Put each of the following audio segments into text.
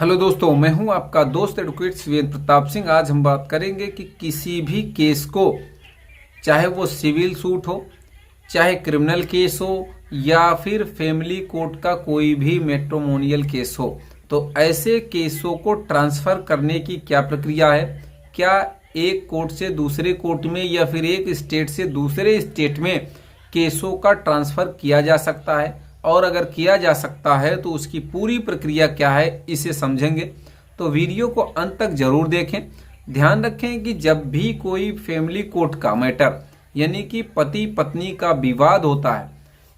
Hello दोस्तों, मैं हूं आपका दोस्त एडवोकेट शिवेंद्र प्रताप सिंह। आज हम बात करेंगे कि किसी भी केस को, चाहे वो सिविल सूट हो, चाहे क्रिमिनल केस हो या फिर फैमिली कोर्ट का कोई भी मैट्रिमोनियल केस हो, तो ऐसे केसों को ट्रांसफर करने की क्या प्रक्रिया है। क्या एक कोर्ट से दूसरे कोर्ट में या फिर एक स्टेट से दूसरे स्टेट में केसों का ट्रांसफर किया जा सकता है, और अगर किया जा सकता है तो उसकी पूरी प्रक्रिया क्या है, इसे समझेंगे। तो वीडियो को अंत तक जरूर देखें। ध्यान रखें कि जब भी कोई फैमिली कोर्ट का मैटर यानी कि पति पत्नी का विवाद होता है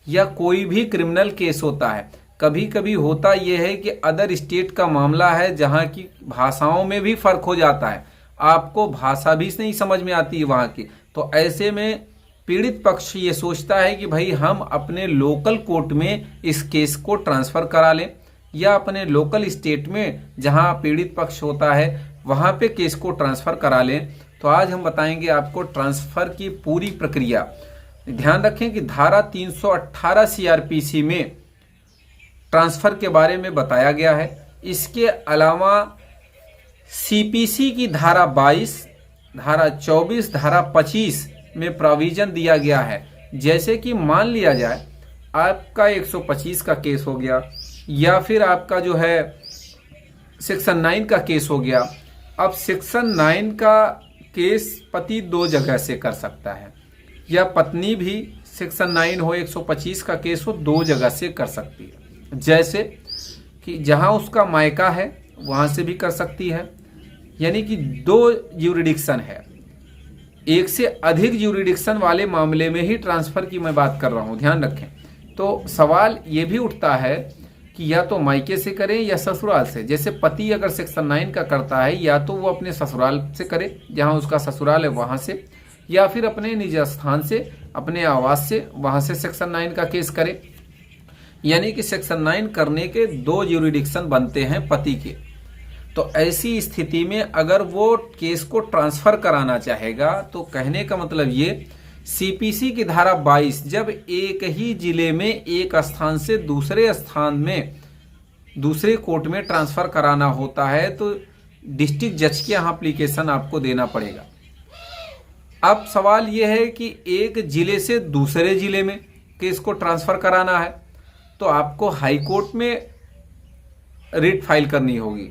या कोई भी क्रिमिनल केस होता है, कभी कभी होता यह है कि अदर स्टेट का मामला है जहां की भाषाओं में भी फर्क हो जाता है, आपको भाषा भी नहीं समझ में आती है वहां की। तो ऐसे में पीड़ित पक्ष ये सोचता है कि भाई हम अपने लोकल कोर्ट में इस केस को ट्रांसफर करा लें या अपने लोकल स्टेट में जहां पीड़ित पक्ष होता है वहां पे केस को ट्रांसफर करा लें। तो आज हम बताएंगे आपको ट्रांसफर की पूरी प्रक्रिया। ध्यान रखें कि धारा 318 सीआरपीसी में ट्रांसफर के बारे में बताया गया है। इसके अलावा सीपीसी की धारा 22, धारा 24, धारा 25 में प्रोविजन दिया गया है। जैसे कि मान लिया जाए आपका 125 का केस हो गया या फिर आपका जो है सेक्शन 9 का केस हो गया। अब सेक्शन 9 का केस पति दो जगह से कर सकता है या पत्नी भी सेक्शन 9 हो, 125 का केस हो, दो जगह से कर सकती है। जैसे कि जहां उसका मायका है वहां से भी कर सकती है, यानी कि दो ज्यूरिडिक्शन है। एक से अधिक ज्यूरिडिक्शन वाले मामले में ही ट्रांसफर की मैं बात कर रहा हूं, ध्यान रखें। तो सवाल ये भी उठता है कि या तो मायके से करें या ससुराल से। जैसे पति अगर सेक्शन 9 का करता है, या तो वो अपने ससुराल से करे जहां उसका ससुराल है वहां से, या फिर अपने निज स्थान से, अपने आवास से, वहां से सेक्शन 9 का केस करे। यानी कि सेक्शन 9 करने के दो ज्यूरिडिक्शन बनते हैं पति के। तो ऐसी स्थिति में अगर वो केस को ट्रांसफर कराना चाहेगा तो कहने का मतलब ये, सीपीसी की धारा 22, जब एक ही जिले में एक स्थान से दूसरे स्थान में दूसरे कोर्ट में ट्रांसफर कराना होता है तो डिस्ट्रिक्ट जज के यहाँ एप्लीकेशन आपको देना पड़ेगा। अब सवाल यह है कि एक जिले से दूसरे जिले में केस को ट्रांसफर कराना है तो आपको हाई कोर्ट में रिट फाइल करनी होगी।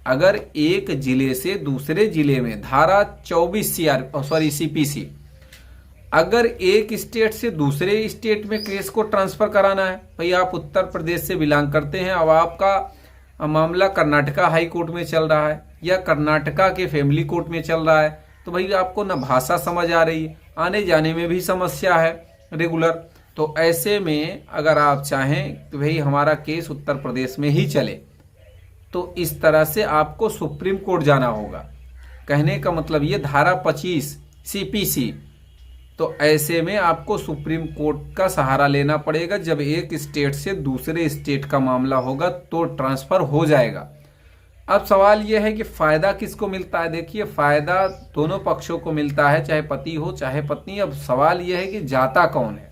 अगर एक जिले से दूसरे जिले में धारा 24 सीपीसी, अगर एक स्टेट से दूसरे स्टेट में केस को ट्रांसफर कराना है, भाई आप उत्तर प्रदेश से बिलोंग करते हैं, अब आपका मामला कर्नाटका हाई कोर्ट में चल रहा है या कर्नाटका के फैमिली कोर्ट में चल रहा है, तो भाई आपको ना भाषा समझ आ रही है, आने जाने में भी समस्या है रेगुलर। तो ऐसे में अगर आप चाहें तो भाई हमारा केस उत्तर प्रदेश में ही चले, तो इस तरह से आपको सुप्रीम कोर्ट जाना होगा। कहने का मतलब ये धारा 25 सीपीसी, तो ऐसे में आपको सुप्रीम कोर्ट का सहारा लेना पड़ेगा। जब एक स्टेट से दूसरे स्टेट का मामला होगा तो ट्रांसफर हो जाएगा। अब सवाल यह है कि फायदा किसको मिलता है। देखिए, फायदा दोनों पक्षों को मिलता है, चाहे पति हो चाहे पत्नी। अब सवाल यह है कि जाता कौन है,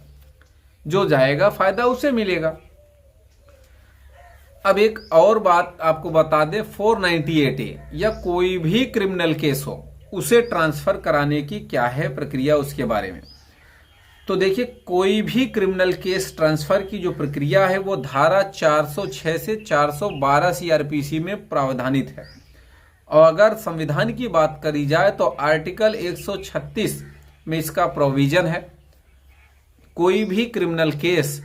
जो जाएगा फायदा उसे मिलेगा। अब एक और बात आपको बता दें, 498A या कोई भी क्रिमिनल केस हो उसे ट्रांसफर कराने की क्या है प्रक्रिया, उसके बारे में। तो देखिए, कोई भी क्रिमिनल केस ट्रांसफर की जो प्रक्रिया है वो धारा 406 से 412 सीआरपीसी में प्रावधानित है। और अगर संविधान की बात करी जाए तो आर्टिकल 136 में इसका प्रोविजन है। कोई भी क्रिमिनल केस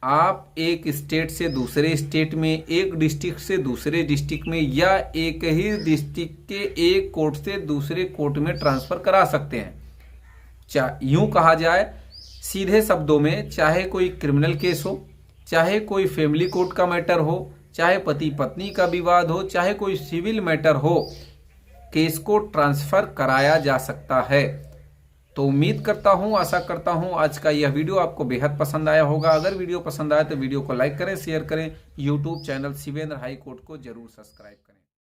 आप एक स्टेट से दूसरे स्टेट में, एक डिस्ट्रिक्ट से दूसरे डिस्ट्रिक्ट में, या एक ही डिस्ट्रिक्ट के एक कोर्ट से दूसरे कोर्ट में ट्रांसफर करा सकते हैं। यूं कहा जाए सीधे शब्दों में, चाहे कोई क्रिमिनल केस हो, चाहे कोई फैमिली कोर्ट का मैटर हो, चाहे पति पत्नी का विवाद हो, चाहे कोई सिविल मैटर हो, केस को ट्रांसफर कराया जा सकता है। तो उम्मीद करता हूं, आशा करता हूं आज का यह वीडियो आपको बेहद पसंद आया होगा। अगर वीडियो पसंद आया तो वीडियो को लाइक करें, शेयर करें। YouTube channel Shivendra high court को जरूर सब्सक्राइब करें।